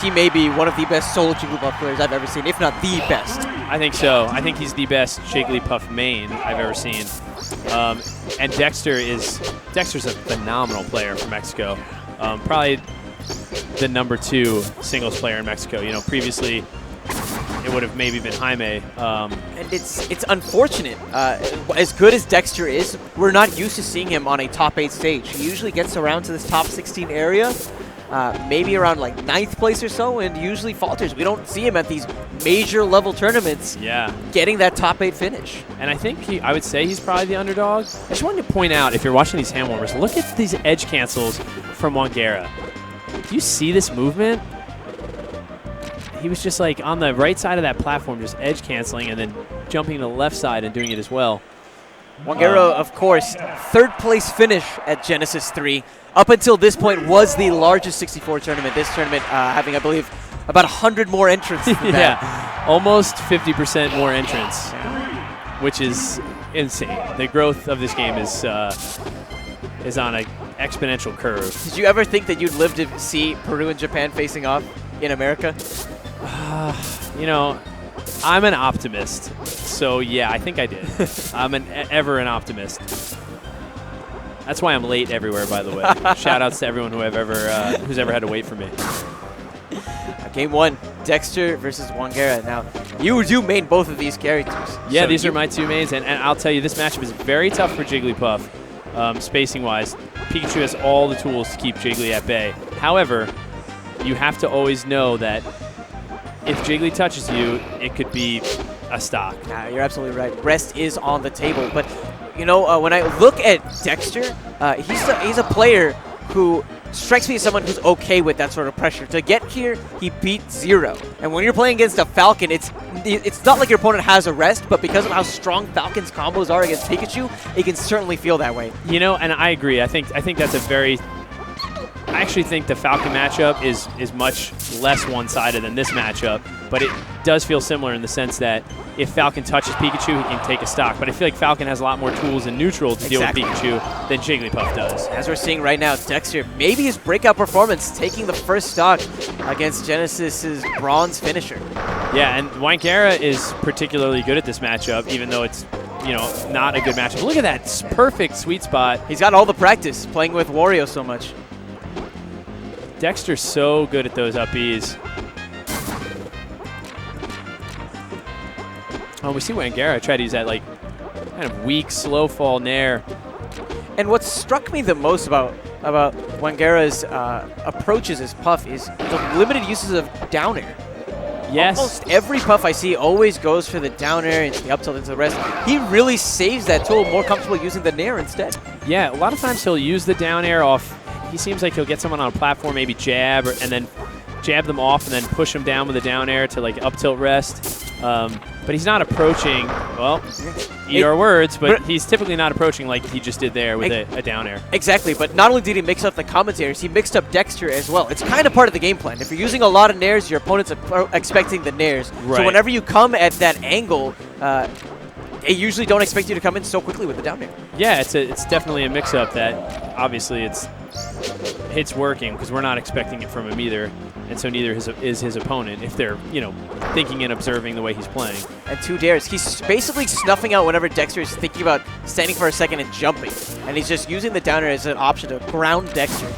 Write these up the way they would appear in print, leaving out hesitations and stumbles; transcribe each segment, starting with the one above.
He may be one of the best solo Jigglypuff players I've ever seen, if not the best. I think so. I think he's the best Jigglypuff main I've ever seen. And Dexter's a phenomenal player from Mexico. Probably the #2 singles player in Mexico. You know, previously it would have maybe been Jaime. And it's unfortunate. As good as Dexter is, we're not used to seeing him on a top 8 stage. He usually gets around to this top 16 area, maybe around like 9th place or so, and usually falters. We don't see him at these major level tournaments getting that top 8 finish. And I think I would say he's probably the underdog. I just wanted to point out, if you're watching these hand warmers, look at these edge cancels from Wangera. Do you see this movement? He was just like on the right side of that platform, just edge canceling and then jumping to the left side and doing it as well. Wangera, of course, 3rd place finish at Genesis 3. Up until this point was the largest 64 tournament. This tournament having, I believe, about 100 more entrants than that. Almost 50% more entrants, which is insane. The growth of this game is on an exponential curve. Did you ever think that you'd live to see Peru and Japan facing off in America? You know, I'm an optimist, so yeah, I think I did. I'm ever an optimist. That's why I'm late everywhere, by the way. Shout-outs to everyone who's ever had to wait for me. Game 1, Dexter versus Wangera. Now, you main both of these characters. Yeah, so these are my 2 mains, and I'll tell you, this matchup is very tough for Jigglypuff, spacing-wise. Pikachu has all the tools to keep Jiggly at bay. However, you have to always know that if Jiggly touches you, it could be a stock. Nah, you're absolutely right. Rest is on the table. But, you know, when I look at Dexter, he's a player who strikes me as someone who's okay with that sort of pressure. To get here, he beat 0. And when you're playing against a Falcon, it's not like your opponent has a rest, but because of how strong Falcon's combos are against Pikachu, it can certainly feel that way. You know, and I agree. I think that's a very... I actually think the Falcon matchup is much less one-sided than this matchup, but it does feel similar in the sense that if Falcon touches Pikachu, he can take a stock. But I feel like Falcon has a lot more tools in neutral to deal with Pikachu than Jigglypuff does. As we're seeing right now, Dexter, maybe his breakout performance, taking the first stock against Genesis's bronze finisher. Yeah, and Wangera is particularly good at this matchup, even though it's, you know, not a good matchup. Look at that perfect sweet spot. He's got all the practice playing with Wario so much. Dexter's so good at those up Bs. Oh, we see Wangera try to use that like kind of weak, slow fall nair. And what struck me the most about Wangera's approaches as Puff is the limited uses of down air. Yes. Almost every Puff I see always goes for the down air into the up tilt into the rest. He really saves that tool, more comfortable using the nair instead. Yeah, a lot of times he'll use the down air off. He seems like he'll get someone on a platform, maybe jab, and then jab them off and then push them down with a down air to like up tilt rest. But he's not approaching, well, eat our words, but he's typically not approaching like he just did there with a down air. Exactly, but not only did he mix up the commentators, he mixed up Dexter as well. It's kind of part of the game plan. If you're using a lot of nairs, your opponent's expecting the nairs. Right. So whenever you come at that angle, they usually don't expect you to come in so quickly with the down air. Yeah, it's definitely a mix-up that obviously it's working because we're not expecting it from him either, and so neither is his opponent if they're, you know, thinking and observing the way he's playing. And 2 dairs. He's basically snuffing out whenever Dexter is thinking about standing for a second and jumping, and he's just using the down air as an option to ground Dexter.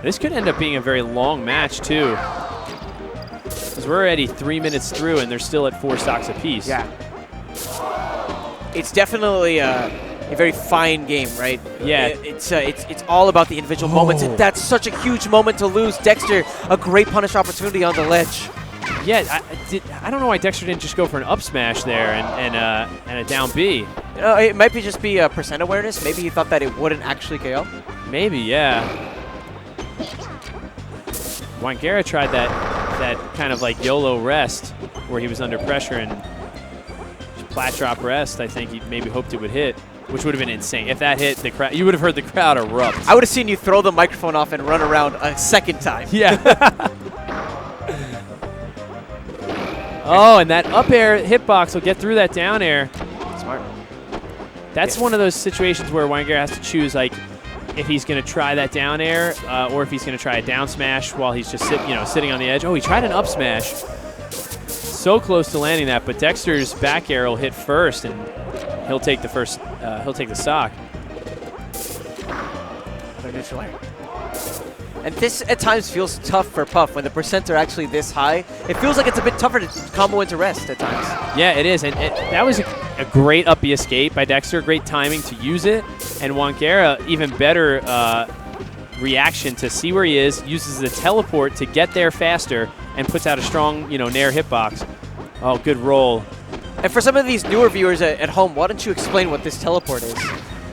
This could end up being a very long match too, because we're already 3 minutes through and they're still at 4 stocks apiece. Yeah. It's definitely a very fine game, right? Yeah. It's all about the individual moments, and that's such a huge moment to lose. Dexter, a great punish opportunity on the ledge. Yeah, I don't know why Dexter didn't just go for an up smash there and a down B. It might just be percent awareness. Maybe he thought that it wouldn't actually KO. Maybe, yeah. Wangera tried that kind of like YOLO rest where he was under pressure and flat drop rest. I think he maybe hoped it would hit, which would have been insane. If that hit, the crowd, you would have heard the crowd erupt. I would have seen you throw the microphone off and run around a second time. Yeah. Oh, and that up air hitbox will get through that down air. Smart. That's one of those situations where Wangera has to choose, like, if he's going to try that down air or if he's going to try a down smash while he's just sitting on the edge. Oh, he tried an up smash. So close to landing that, but Dexter's back air will hit first, and he'll take the first. He'll take the stock. Neutral air. And this at times feels tough for Puff when the percents are actually this high. It feels like it's a bit tougher to combo into rest at times. Yeah, it is, and that was a great up B escape by Dexter. Great timing to use it, and Wangera even better reaction to see where he is, uses the teleport to get there faster, and puts out a strong nair hitbox. Oh, good roll. And for some of these newer viewers at home, why don't you explain what this teleport is?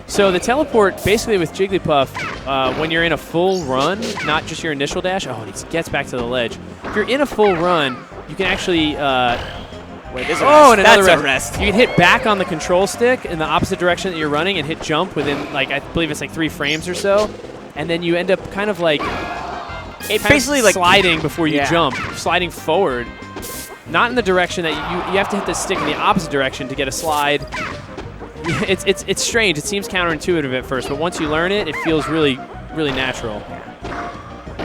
So the teleport, basically with Jigglypuff, when you're in a full run, not just your initial dash. Oh, and he gets back to the ledge. If you're in a full run, you can actually. Wait, there's a rest. Oh, and another That's rest. a rest. You can hit back on the control stick in the opposite direction that you're running and hit jump within, I believe it's 3 frames or so, and then you end up kind of basically sliding before you jump, sliding forward, not in the direction that you have to hit the stick in the opposite direction to get a slide. It's strange. It seems counterintuitive at first, but once you learn it, it feels really, really natural.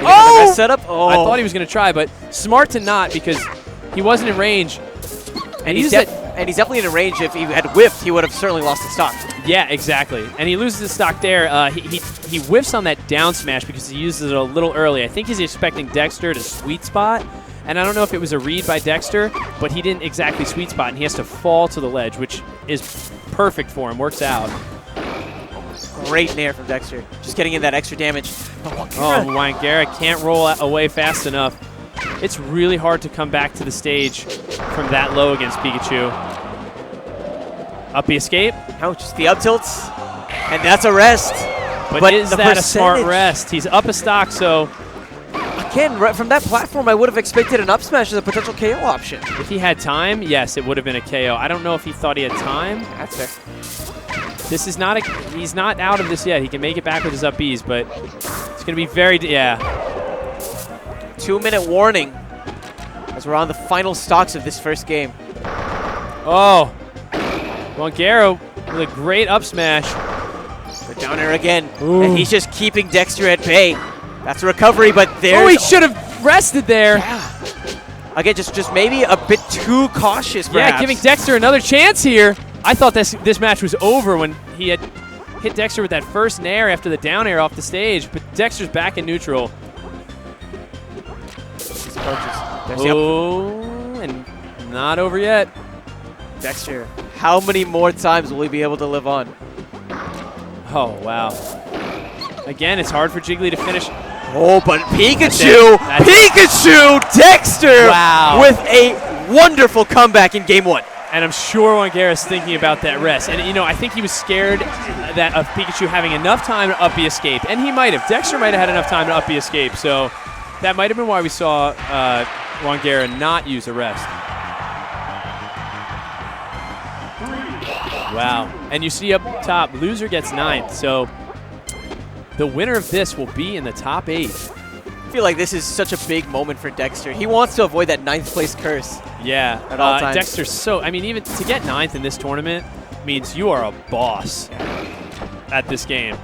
Oh! Setup? Oh! I thought he was going to try, but smart to not, because he wasn't in range. And he's definitely in range. If he had whiffed, he would have certainly lost the stock. Yeah, exactly. And he loses his stock there. He whiffs on that down smash because he uses it a little early. I think he's expecting Dexter to sweet spot. And I don't know if it was a read by Dexter, but he didn't exactly sweet spot, and he has to fall to the ledge, which is perfect for him. Works out. Great nair from Dexter. Just getting in that extra damage. Oh, Wangera can't roll away fast enough. It's really hard to come back to the stage from that low against Pikachu. Up B escape. No, just the up tilts. And that's a rest. But is that a smart rest? He's up a stock, so... Again, right from that platform, I would have expected an up smash as a potential KO option. If he had time, yes, it would have been a KO. I don't know if he thought he had time. That's fair. This is not he's not out of this yet. He can make it back with his up Bs, but it's going to be very, 2-minute warning as we're on the final stocks of this first game. Oh, Wangera with a great up smash. But down air again, and he's just keeping Dexter at bay. That's a recovery, but there. Oh, he should have rested there. Yeah. Again, just maybe a bit too cautious, perhaps. Yeah, giving Dexter another chance here. I thought this match was over when he had hit Dexter with that first nair after the down air off the stage, but Dexter's back in neutral. Oh, and not over yet. Dexter, how many more times will he be able to live on? Oh, wow. Again, it's hard for Jiggly to finish. Oh, but Pikachu! Pikachu! Dexter! Wow. With a wonderful comeback in game 1. And I'm sure Wangera's thinking about that rest. And, I think he was scared of Pikachu having enough time to up B escape. And he might have. Dexter might have had enough time to up B escape. So that might have been why we saw Wangera not use a rest. Wow. And you see up top, loser gets 9th. So the winner of this will be in the top 8. I feel like this is such a big moment for Dexter. He wants to avoid that 9th place curse. Yeah. At all times. Dexter's even to get 9th in this tournament means you are a boss at this game.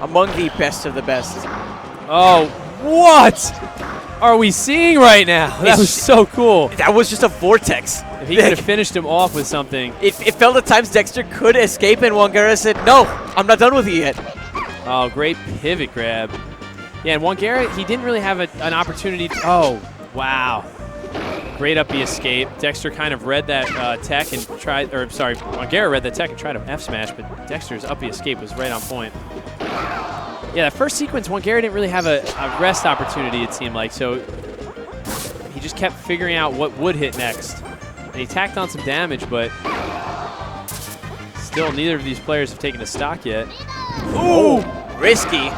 Among the best of the best. Oh, what are we seeing right now? That was so cool. That was just a vortex. If he could have finished him off with something. It felt at times Dexter could escape, and Wangera said, no, I'm not done with you yet. Oh, great pivot grab. Yeah, and Wangera, he didn't really have an opportunity. Oh, wow. Great up B escape. Dexter kind of read that tech and tried, or sorry, Wangera read that tech and tried to F smash, but Dexter's up B escape was right on point. Yeah, that first sequence, Wangera didn't really have a rest opportunity, it seemed like, so he just kept figuring out what would hit next. And he tacked on some damage, but still neither of these players have taken a stock yet. Ooh, risky.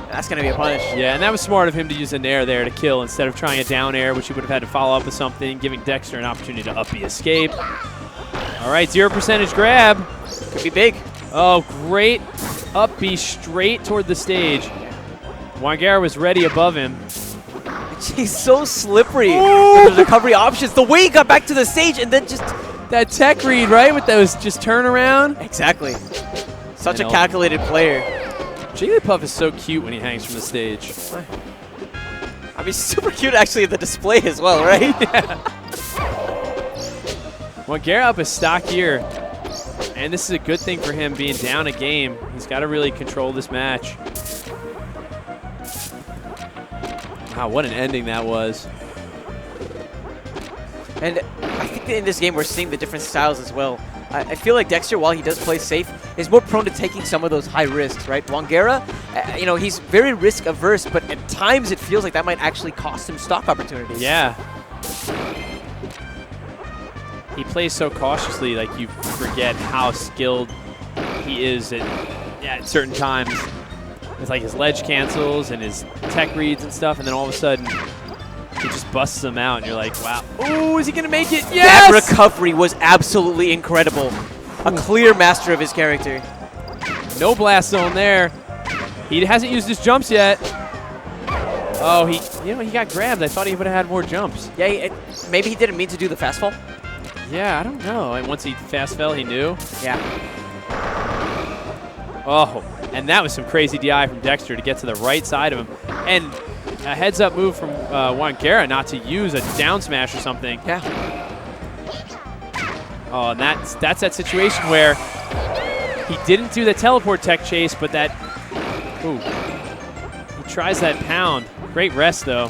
That's going to be a punish. Yeah, and that was smart of him to use a nair there to kill instead of trying a down air, which he would have had to follow up with something, giving Dexter an opportunity to up B escape. All right, 0% grab. Could be big. Oh, great up B straight toward the stage. Wangera was ready above him. He's so slippery with the recovery options. The way he got back to the stage and then just... That tech read, right, with those just turn around? Exactly. Such a calculated player. Jigglypuff is so cute when he hangs from the stage. I mean, super cute actually in the display as well, right? Yeah. Wangera up his stock here. And this is a good thing for him being down a game. He's got to really control this match. Wow, what an ending that was. And I think that in this game we're seeing the different styles as well. I feel like Dext3r, while he does play safe, is more prone to taking some of those high risks, right? Wangera, you know, he's very risk averse, but at times it feels like that might actually cost him stock opportunities. Yeah. He plays so cautiously, like you forget how skilled he is at certain times. With like his ledge cancels and his tech reads and stuff, and then all of a sudden he just busts them out, and you're like, wow. Oh, is he going to make it? Yes! That recovery was absolutely incredible. A clear master of his character. No blast zone there. He hasn't used his jumps yet. Oh, he got grabbed. I thought he would have had more jumps. Yeah, maybe he didn't mean to do the fast fall. Yeah, I don't know. And once he fast fell, he knew. Yeah. Oh, and that was some crazy DI from Dext3r to get to the right side of him. And a heads-up move from Wangera not to use a down smash or something. Yeah. Oh, and that's that situation where he didn't do the teleport tech chase, but that, ooh, he tries that pound. Great rest though.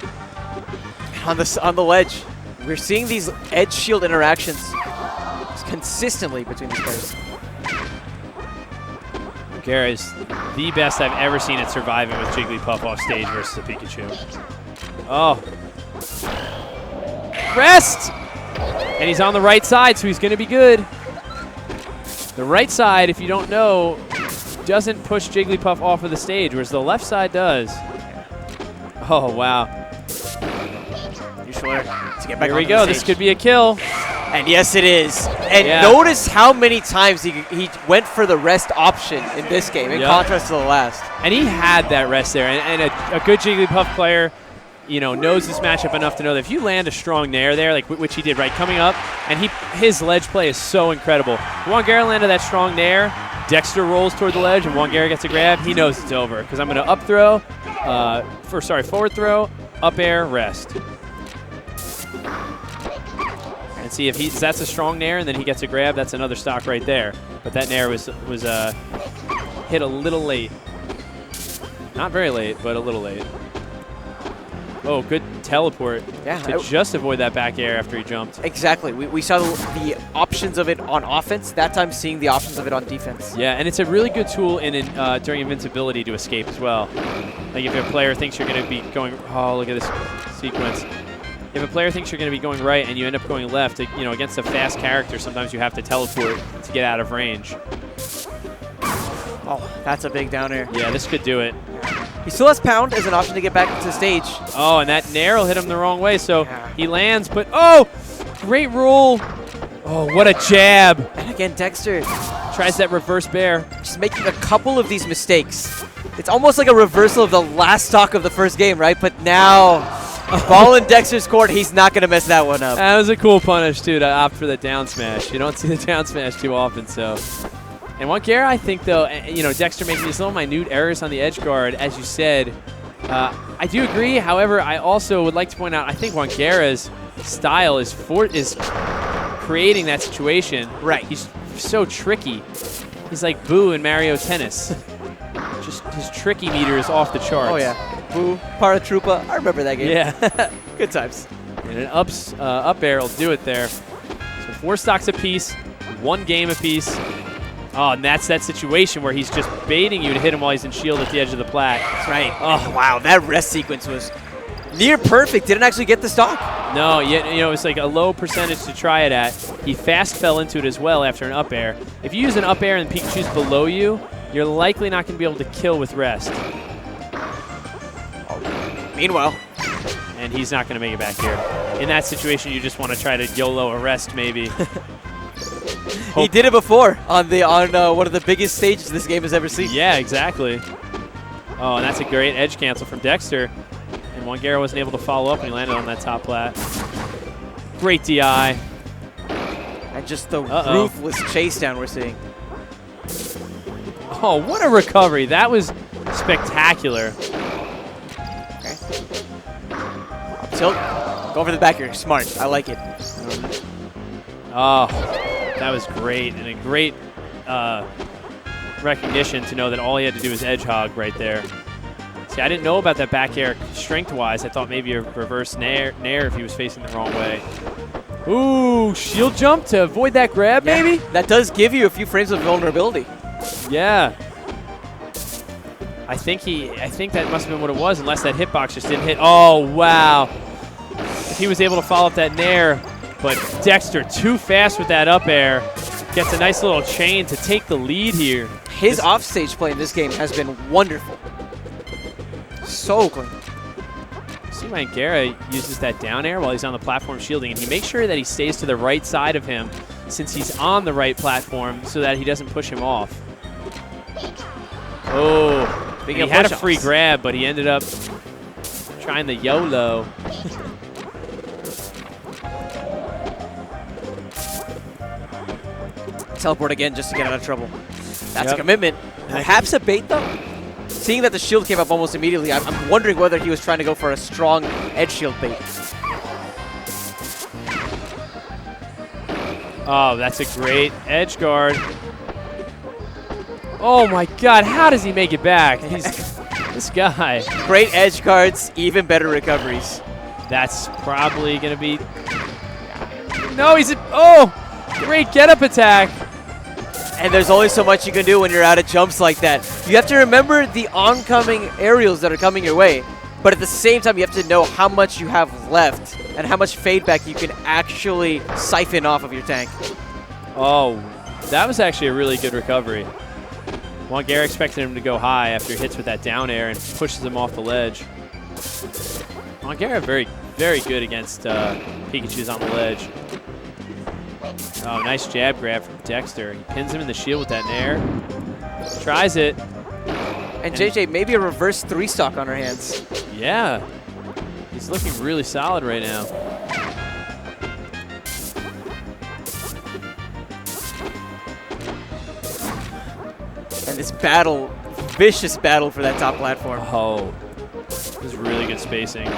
On the ledge, we're seeing these edge shield interactions consistently between these players. Wangera is the best I've ever seen at surviving with Jigglypuff off stage versus a Pikachu. Oh. Rest! And he's on the right side, so he's going to be good. The right side, if you don't know, doesn't push Jigglypuff off of the stage, whereas the left side does. Oh, wow. You sure? To get back Here we go. This could be a kill. And yes, it is. And notice how many times he went for the rest option in this game, in contrast to the last. And he had that rest there. And a good Jigglypuff player, you know, knows this matchup enough to know that if you land a strong nair there, like which he did right coming up, and his ledge play is so incredible. Wangera landed that strong nair, Dext3r rolls toward the ledge, and Wangera gets a grab. He knows it's over because I'm going to up throw, forward throw, up air, rest. And see if that's a strong nair, and then he gets a grab. That's another stock right there. But that nair was hit a little late. Not very late, but a little late. Oh, good teleport to just avoid that back air after he jumped. Exactly. We saw the options of it on offense. That time seeing the options of it on defense. Yeah, and it's a really good tool during invincibility to escape as well. Like if a player thinks you're going to be going, oh, look at this sequence. If a player thinks you're going to be going right and you end up going left, you know, against a fast character, sometimes you have to teleport to get out of range. Oh, that's a big down air. Yeah, this could do it. He still has pound as an option to get back to the stage. Oh, and that nair will hit him the wrong way, so he lands, but oh, great roll. Oh, what a jab. And again, Dext3r tries that reverse bear. Just making a couple of these mistakes. It's almost like a reversal of the last stock of the first game, right? But now, ball in Dext3r's court, he's not going to mess that one up. That was a cool punish, too, to opt for the down smash. You don't see the down smash too often, so. And Wangera, I think, though, you know, Dext3r making these little minute errors on the edge guard, as you said. I do agree. However, I also would like to point out, I think Wangera's style is creating that situation. Right. He's so tricky. He's like Boo in Mario Tennis. Just his tricky meter is off the charts. Oh, yeah. Boo, Paratroopa. I remember that game. Yeah. Good times. And an up air will do it there. So 4 stocks apiece, 1 game apiece. Oh, and that's that situation where he's just baiting you to hit him while he's in shield at the edge of the plat. That's right. Oh, wow. That rest sequence was near perfect. Didn't actually get the stock. No, you know, it's like a low percentage to try it at. He fast fell into it as well after an up air. If you use an up air and Pikachu's below you, you're likely not going to be able to kill with rest. Meanwhile. And he's not going to make it back here. In that situation, you just want to try to YOLO a rest maybe. He did it before on one of the biggest stages this game has ever seen. Yeah, exactly. Oh, and that's a great edge cancel from Dext3r. And Wangera wasn't able to follow up, and he landed on that top plat. Great DI. And just the ruthless chase down we're seeing. Oh, what a recovery. That was spectacular. Okay. Tilt. Go for the back here. Smart. I like it. Oh, that was great. And a great recognition to know that all he had to do was edge hog right there. See, I didn't know about that back air strength-wise. I thought maybe a reverse nair if he was facing the wrong way. Ooh, shield jump to avoid that grab, maybe? That does give you a few frames of vulnerability. Yeah. I think that must have been what it was, unless that hitbox just didn't hit. Oh, wow. He was able to follow up that nair, but Dexter too fast with that up air. Gets a nice little chain to take the lead here. His offstage play in this game has been wonderful. So clean. See, Wangera uses that down air while he's on the platform shielding, and he makes sure that he stays to the right side of him since he's on the right platform so that he doesn't push him off. Oh, he had a free grab, but he ended up trying the YOLO. Teleport again just to get out of trouble. That's a commitment. Perhaps a bait, though? Seeing that the shield came up almost immediately, I'm wondering whether he was trying to go for a strong edge shield bait. Oh, that's a great edge guard. Oh my God, how does he make it back? This guy. Great edge guards, even better recoveries. That's probably going to be... No, great get-up attack. And there's only so much you can do when you're out of jumps like that. You have to remember the oncoming aerials that are coming your way, but at the same time, you have to know how much you have left and how much feedback you can actually siphon off of your tank. Oh, that was actually a really good recovery. Wangera expected him to go high after he hits with that down air and pushes him off the ledge. Wangera very, very good against Pikachu's on the ledge. Oh, nice jab grab from Dexter. He pins him in the shield with that nair. Tries it. And JJ, maybe a reverse 3-stock on our hands. Yeah. He's looking really solid right now. And this battle, vicious battle for that top platform. Oh, this is really good spacing.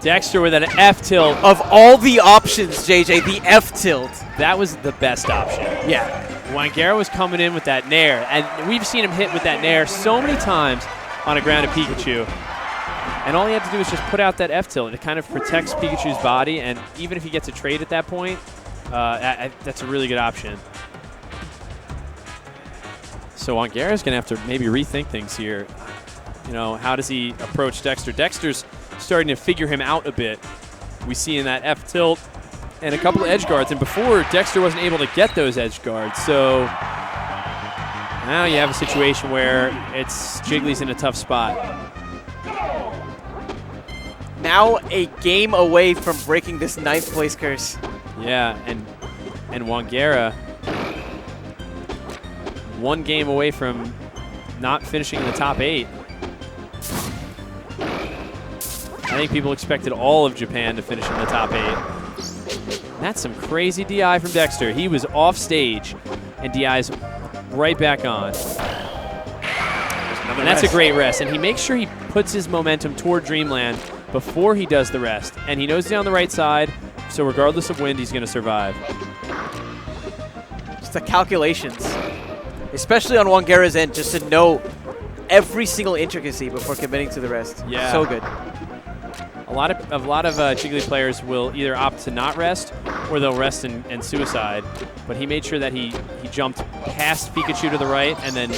Dexter with an F-tilt. Of all the options, JJ, the F-tilt. That was the best option. Yeah. Wangera was coming in with that nair, and we've seen him hit with that nair so many times on a grounded Pikachu. And all he had to do was just put out that F-tilt, and it kind of protects Pikachu's body, and even if he gets a trade at that point, that's a really good option. So Wangera's going to have to maybe rethink things here. You know, how does he approach Dexter? Dexter's starting to figure him out a bit. We see in that F-tilt and a couple of edge guards, and before Dexter wasn't able to get those edge guards. So now you have a situation where it's Jiggly's in a tough spot. Now a game away from breaking this 9th place curse. Yeah, and Wangera one game away from not finishing in the top 8. I think people expected all of Japan to finish in the top 8. And that's some crazy DI from Dexter. He was off stage, and DI's right back on. And that's a great rest. And he makes sure he puts his momentum toward Dreamland before he does the rest. And he knows he's on the right side, so regardless of wind, he's going to survive. Just the calculations, especially on Wangera's end, just to know every single intricacy before committing to the rest. Yeah. So good. A lot of Jiggly players will either opt to not rest or they'll rest and suicide. But he made sure that he jumped past Pikachu to the right and then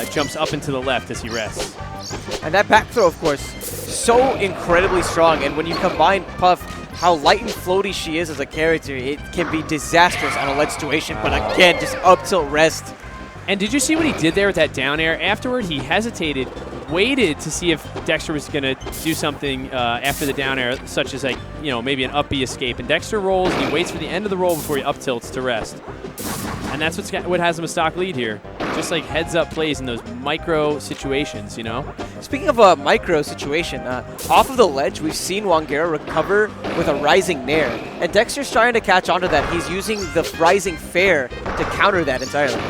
jumps up and to the left as he rests. And that back throw, of course, so incredibly strong. And when you combine Puff, how light and floaty she is as a character, it can be disastrous on a ledge situation. But again, just up tilt rest. And did you see what he did there with that down air? Afterward, he hesitated, waited to see if Dexter was going to do something after the down air, such as, like, you know, maybe an up B escape. And Dexter rolls, and he waits for the end of the roll before he up tilts to rest. And that's what has him a stock lead here. just like heads-up plays in those micro situations, you know? Speaking of a micro situation, off of the ledge, we've seen Wangera recover with a rising nair, and Dexter's trying to catch onto that. He's using the rising fair to counter that entirely.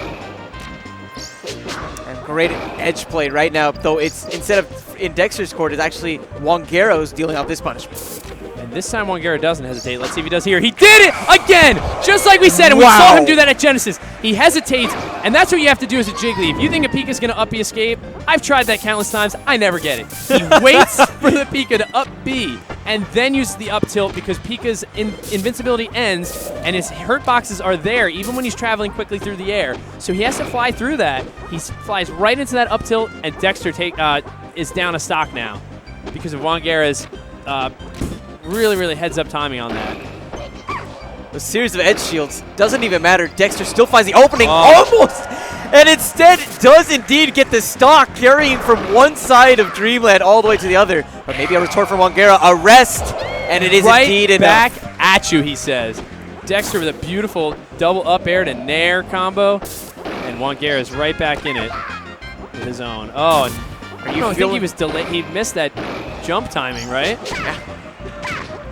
And great edge play right now, though it's instead of in Dexter's court, it's actually Wangera who's dealing out this punishment. And this time Wangera doesn't hesitate. Let's see if he does here. He did it again, just like we said, and we saw him do that at Genesis. He hesitates, and that's what you have to do as a Jiggly. If you think a Pika's going to up B escape, I've tried that countless times. I never get it. He waits for the Pika to up B, and then uses the up tilt because Pika's invincibility ends, and his hurt boxes are there even when he's traveling quickly through the air. So he has to fly through that. He flies right into that up tilt, and Dexter is down a stock now because of Wangera's really heads-up timing on that. A series of edge shields. Doesn't even matter. Dexter still finds the opening almost, and instead does indeed get the stock, carrying from one side of Dreamland all the way to the other. But maybe a retort from Wangera. A rest, and it is indeed enough. Back at you, he says. Dexter with a beautiful double up air to nair combo, and Wangera is right back in it with his own. Oh, and I think he was delayed. He missed that jump timing, right? Yeah.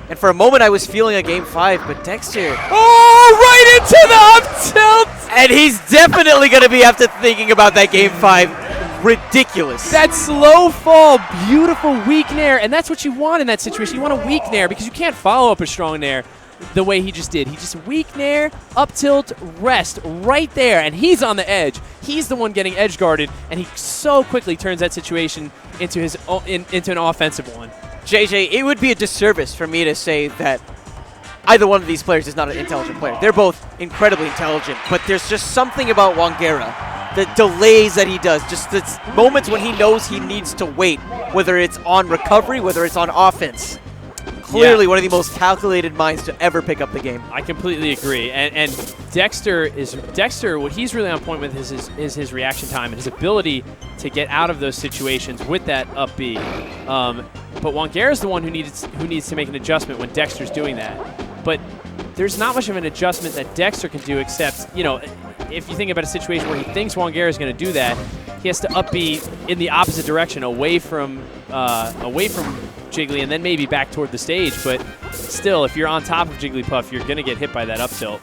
And for a moment, I was feeling a Game 5, but Dexter... Oh, right into the up tilt! And he's definitely going to be after thinking about that Game 5. Ridiculous. That slow fall, beautiful weak nair, and that's what you want in that situation. You want a weak nair because you can't follow up a strong nair the way he just did. He just weak nair, up tilt, rest right there, and he's on the edge. He's the one getting edge guarded, and he so quickly turns that situation into an offensive one. JJ, it would be a disservice for me to say that either one of these players is not an intelligent player. They're both incredibly intelligent, but there's just something about Wangera, the delays that he does, just the moments when he knows he needs to wait, whether it's on recovery, whether it's on offense. Clearly one of the most calculated minds to ever pick up the game. I completely agree. And Dexter, what he's really on point with is his reaction time and his ability to get out of those situations with that up B. But Wangera's the one who needs to make an adjustment when Dexter's doing that. But there's not much of an adjustment that Dexter can do except, you know, if you think about a situation where he thinks Wangera's going to do that, he has to up B in the opposite direction, away from Jiggly, and then maybe back toward the stage. But still, if you're on top of Jigglypuff, you're going to get hit by that up tilt.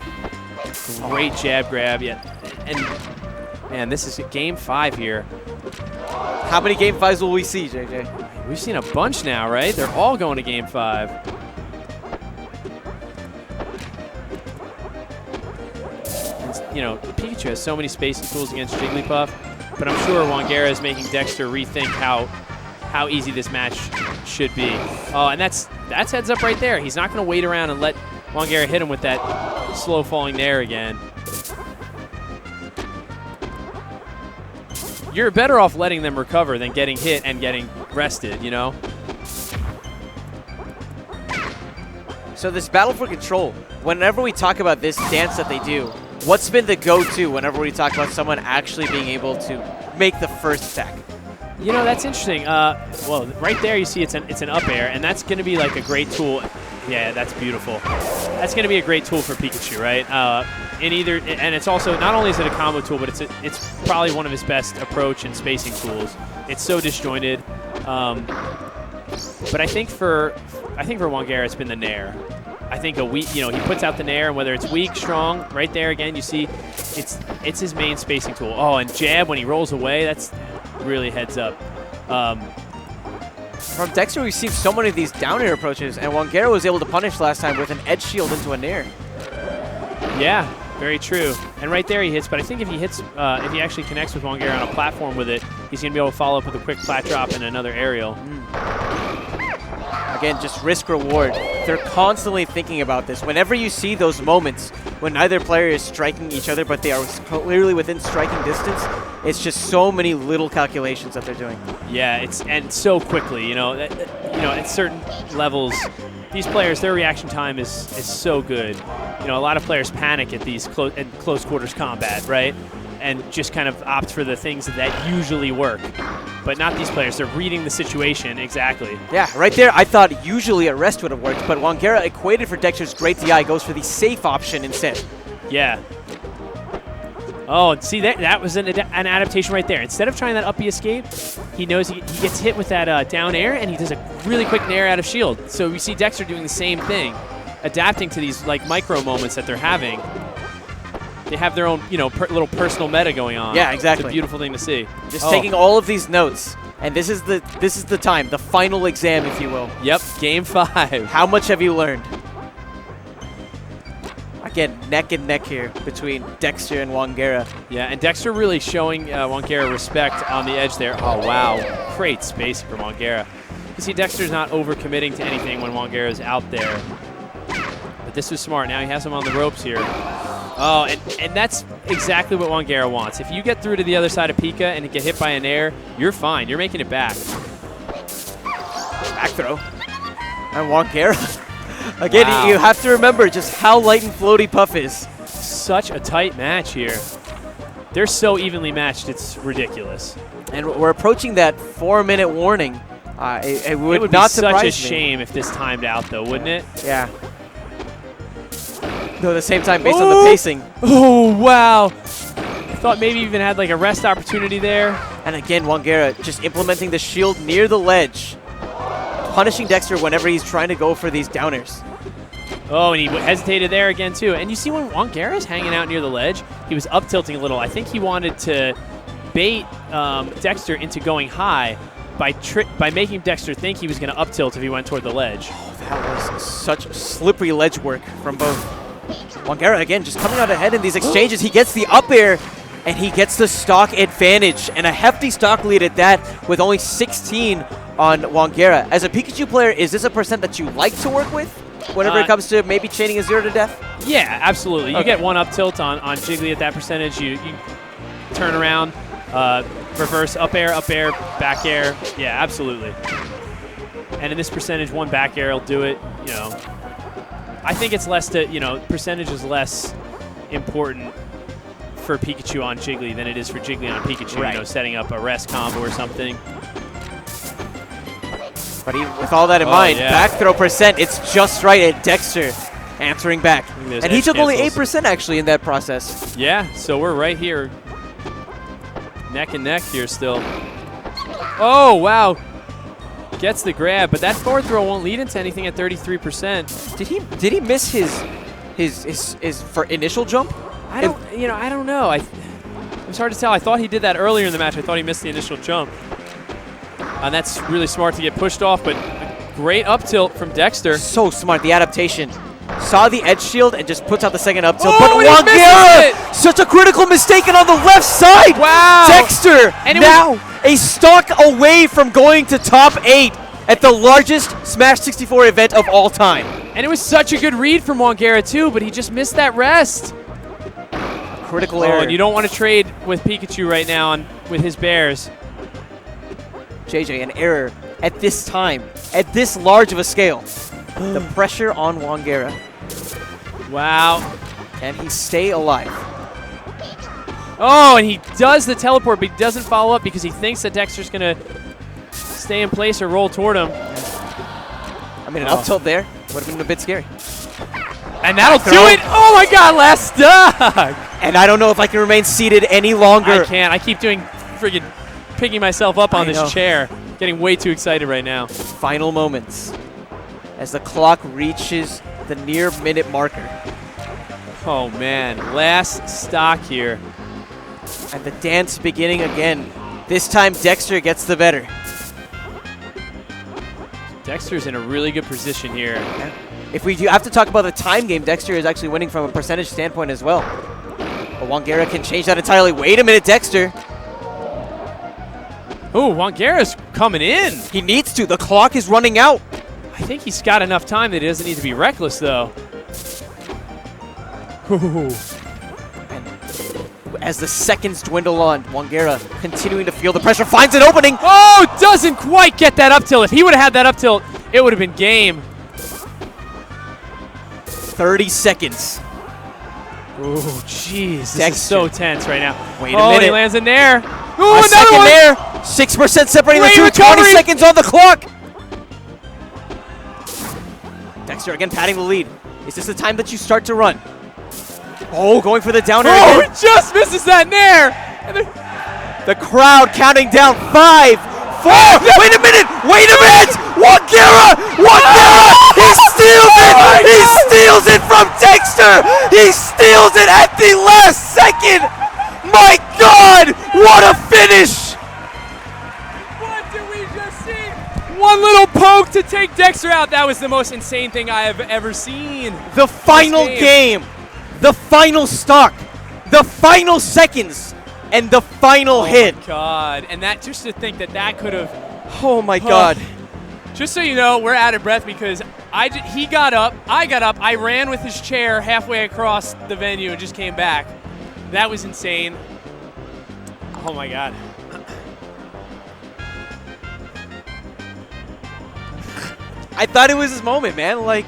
Great jab grab. Yeah. And, man, this is Game 5 here. How many Game 5s will we see, JJ? We've seen a bunch now, right? They're all going to Game 5. And, you know, Pikachu has so many spacing tools against Jigglypuff, but I'm sure Wangera is making Dexter rethink how easy this match should be. Oh, and that's heads up right there. He's not going to wait around and let Wangera hit him with that slow falling nair again. You're better off letting them recover than getting hit and getting rested, you know? So this battle for control, whenever we talk about this dance that they do, what's been the go-to whenever we talk about someone actually being able to make the first attack? You know, that's interesting. Well, right there you see it's an up air, and that's going to be like a great tool. Yeah, that's beautiful. That's going to be a great tool for Pikachu, right? And it's also, not only is it a combo tool, but it's probably one of his best approach and spacing tools. It's so disjointed. But I think for Wangera, it's been the nair. I think he puts out the nair, and whether it's weak, strong, right there again, you see it's his main spacing tool. Oh, and jab when he rolls away, that's really heads up. From Dexter, we've seen so many of these down air approaches, and Wangera was able to punish last time with an edge shield into a nair. Yeah, very true. And right there he hits, but I think if he actually connects with Wangera on a platform with it, he's going to be able to follow up with a quick flat drop and another aerial. Again, just risk reward. They're constantly thinking about this. Whenever you see those moments when neither player is striking each other, but they are clearly within striking distance, it's just so many little calculations that they're doing. Yeah, and so quickly. You know, at certain levels, these players, their reaction time is so good. You know, a lot of players panic at these close quarters combat, right? And just kind of opt for the things that usually work. But not these players. They're reading the situation exactly. Yeah, right there, I thought usually a rest would have worked, but Wangera equated for Dexter's great DI, goes for the safe option instead. Yeah. Oh, see, that was an adaptation right there. Instead of trying that up B escape, he knows he gets hit with that down air, and he does a really quick nair out of shield. So we see Dext3r doing the same thing, adapting to these like micro moments that they're having. They have their own, little personal meta going on. Yeah, exactly. It's a beautiful thing to see. Just taking all of these notes, and this is the time, the final exam, if you will. Yep, game 5. How much have you learned? Again, neck and neck here between Dext3r and Wangera. Yeah, and Dext3r really showing Wangera respect on the edge there. Oh, wow. Great space from Wangera. You see Dext3r's not overcommitting to anything when Wangera's out there. But this was smart. Now he has him on the ropes here. Oh, and that's exactly what Wangera wants. If you get through to the other side of Pika and get hit by an air, you're fine. You're making it back. Back throw. And Wangera. Again, wow. You have to remember just how light and floaty Puff is. Such a tight match here. They're so evenly matched, it's ridiculous. And we're approaching that 4-minute warning. It would not surprise me. It would be such a shame if this timed out, though, wouldn't it? Yeah. Though at the same time, based on the pacing. Oh, wow. I thought maybe even had like a rest opportunity there. And again, Wangera just implementing the shield near the ledge, punishing Dext3r whenever he's trying to go for these downers. Oh, and he hesitated there again, too. And you see when Wangera's hanging out near the ledge, he was up-tilting a little. I think he wanted to bait Dext3r into going high by making Dext3r think he was going to up-tilt if he went toward the ledge. Oh, that was such slippery ledge work from both. Wangera, again, just coming out ahead in these exchanges. He gets the up air, and he gets the stock advantage, and a hefty stock lead at that with only 16 on Wangera. As a Pikachu player, is this a percent that you like to work with whenever it comes to maybe chaining a 0 to death? Yeah, absolutely. You get one up tilt on Jiggly at that percentage. You turn around, reverse up air, back air. Yeah, absolutely. And in this percentage, one back air will do it, I think it's less percentage is less important for Pikachu on Jiggly than it is for Jiggly on Pikachu, right. Setting up a rest combo or something. But with all that in mind, back throw percent, it's just right at Dext3r answering back. And he took only 8% actually in that process. Yeah, so we're right here. Neck and neck here still. Oh, wow. Gets the grab, but that forward throw won't lead into anything at 33%. Did he miss his for initial jump? I don't know. It was hard to tell. I thought he did that earlier in the match. I thought he missed the initial jump. And that's really smart to get pushed off, but great up tilt from Dext3r. So smart, the adaptation. Saw the edge shield and just puts out the second up tilt. Oh, but Wangera, such a critical mistake, and on the left side, wow. Dext3r and now a stock away from going to top 8 at the largest Smash 64 event of all time. And it was such a good read from Wangera too, but he just missed that rest. Critical error. And you don't want to trade with Pikachu right now with his bears. JJ, an error at this time, at this large of a scale. The pressure on Wangera. Wow. Can he stay alive? Oh, and he does the teleport, but he doesn't follow up because he thinks that Dext3r's going to stay in place or roll toward him. I mean, an up tilt there would have been a bit scary. And that'll do it. Oh, my God, last stock. And I don't know if I can remain seated any longer. I can't. I keep doing friggin' picking myself up on this chair. Getting way too excited right now. Final moments as the clock reaches the near minute marker. Oh, man. Last stock here. And the dance beginning again. This time, Dext3r gets the better. Dext3r's in a really good position here. Yeah. If we do have to talk about the time game, Dext3r is actually winning from a percentage standpoint as well. But Wangera can change that entirely. Wait a minute, Dext3r. Ooh, Wangera's coming in. He needs to. The clock is running out. I think he's got enough time that he doesn't need to be reckless, though. Ooh. And as the seconds dwindle on, Wangera continuing to feel the pressure, finds an opening. Oh, doesn't quite get that up tilt. If he would have had that up tilt, it would have been game. 30 seconds. Oh, jeez. This is so tense right now. Wait a minute. He lands in there. Ooh, another one. There. 6% separating the two. 20 seconds on the clock. Dext3r again patting the lead. Is this the time that you start to run? Oh, going for the downer Oh, again. he just misses that nair. And then The crowd counting down 5, 4. Wait a minute! Wait a minute! Wangera! Wangera! He steals it! He steals it from Dexter! He steals it at the last second! My God! What a finish! what did we just see? One little poke to take Dext3r out. That was the most insane thing I have ever seen. The final game, the final stock, the final seconds, and the final hit. Oh my God! And that just to think that that could have. Oh my God. Just so you know, we're out of breath because he got up, I got up, I ran with his chair halfway across the venue and just came back. That was insane. Oh my God. I thought it was his moment, man. Like,